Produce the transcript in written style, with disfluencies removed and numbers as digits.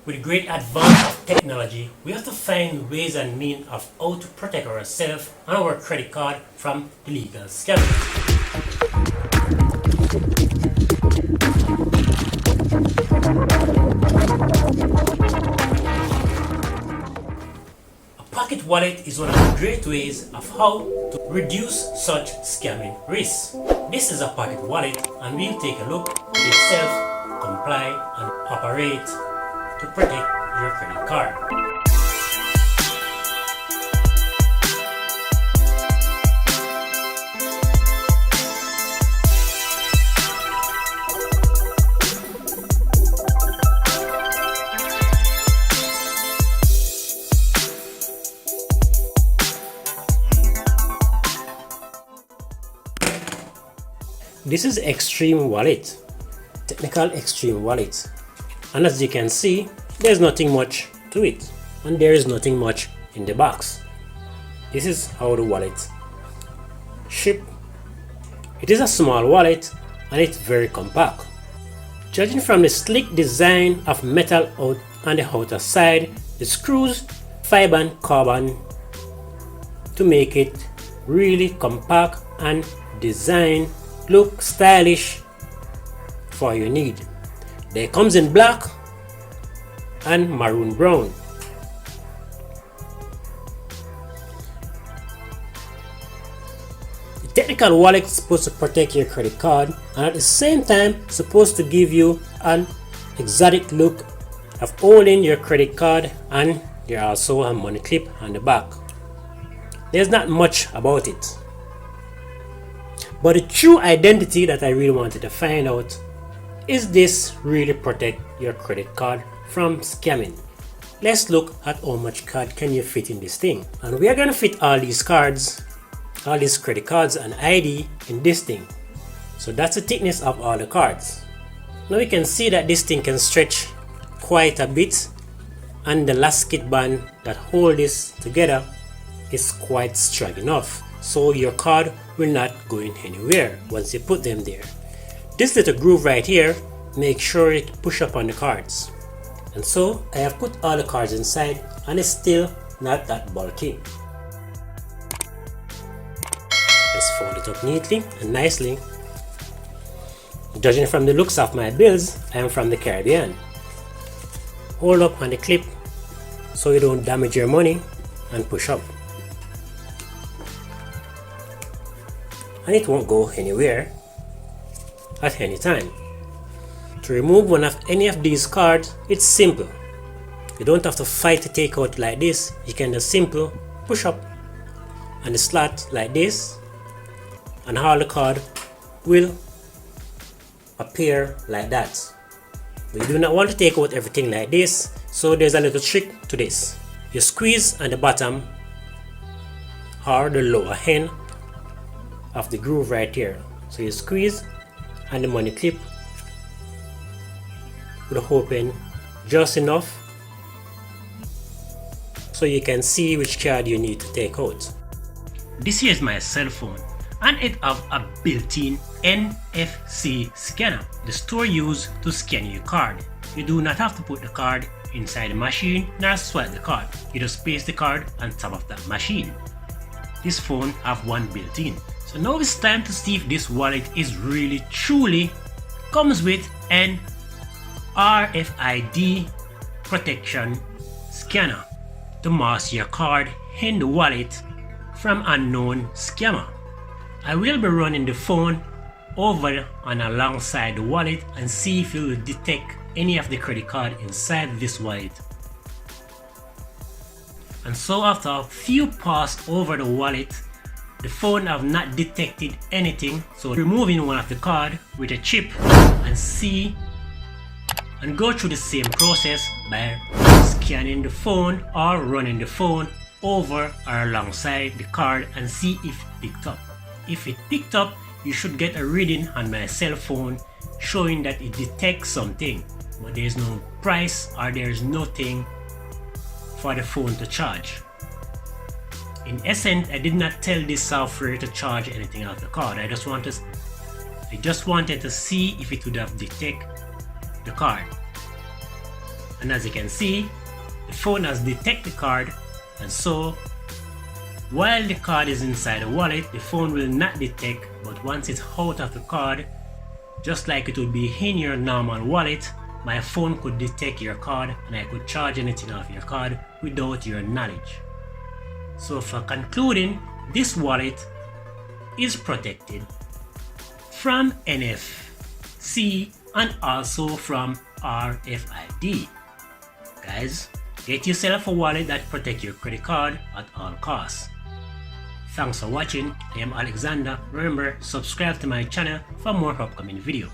With great advance of technology, we have to find ways and means of how to protect ourselves and our credit card from illegal scammers. A pocket wallet is one of the great ways of how to reduce such scamming risks. This is a pocket wallet, and we'll take a look at itself, comply and operate to protect your credit card. This is Extreme Wallet, technical Extreme Wallet, and as you can see, there's nothing much to it, and there is nothing much in the box. This is how the wallet shipped. It is a small wallet and it's very compact. Judging from the sleek design of metal out on the outer side, the screws fiber and carbon to make it really compact and design look stylish for your need. There comes in black and maroon brown. The technical wallet is supposed to protect your credit card and at the same time supposed to give you an exotic look of holding your credit card, and there also a money clip on the back. There's not much about it, but the true identity that I really wanted to find out is this really protect your credit card from scamming. Let's look at how much card can you fit in this thing, and we are going to fit all these cards, all these credit cards and ID in this thing. So that's the thickness of all the cards. Now we can see that this thing can stretch quite a bit, and the elastic band that hold this together is quite strong enough, so your card will not go in anywhere once you put them there. This little groove right here, make sure it push up on the cards. And so I have put all the cards inside and it's still not that bulky. Let's fold it up neatly and nicely. Judging from the looks of my bills, I am from the Caribbean. Hold up on the clip so you don't damage your money and push up. And it won't go anywhere at any time. To remove any of these cards, it's simple. You don't have to fight to take out like this. You can just simple push up on the slot like this, and all the card will appear like that. But you do not want to take out everything like this, so there's a little trick to this. You squeeze on the bottom or the lower end of the groove right here. So you squeeze and the money clip will open just enough so you can see which card you need to take out. This here is my cell phone, and it have a built-in NFC scanner, the store used to scan your card. You do not have to put the card inside the machine nor swipe the card. You just place the card on top of that machine. This phone have one built-in. So now it's time to see if this wallet is really truly comes with an RFID protection scanner to mask your card in the wallet from unknown scammer. I will be running the phone over and alongside the wallet and see if it will detect any of the credit card inside this wallet. And so after a few passes over the wallet, the phone have not detected anything. So removing one of the card with a chip and see and go through the same process by scanning the phone or running the phone over or alongside the card and see if it picked up. If it picked up, you should get a reading on my cell phone showing that it detects something, but there is no price or there is nothing for the phone to charge. In essence, I did not tell this software to charge anything out of the card. I just wanted to see if it would have detected the card. And as you can see, the phone has detected the card, and so while the card is inside the wallet, the phone will not detect, but once it's out of the card, just like it would be in your normal wallet, my phone could detect your card and I could charge anything off your card without your knowledge. So for concluding, this wallet is protected from NFC and also from RFID. Guys, get yourself a wallet that protects your credit card at all costs. Thanks for watching. I am Alexander. Remember, subscribe to my channel for more upcoming videos.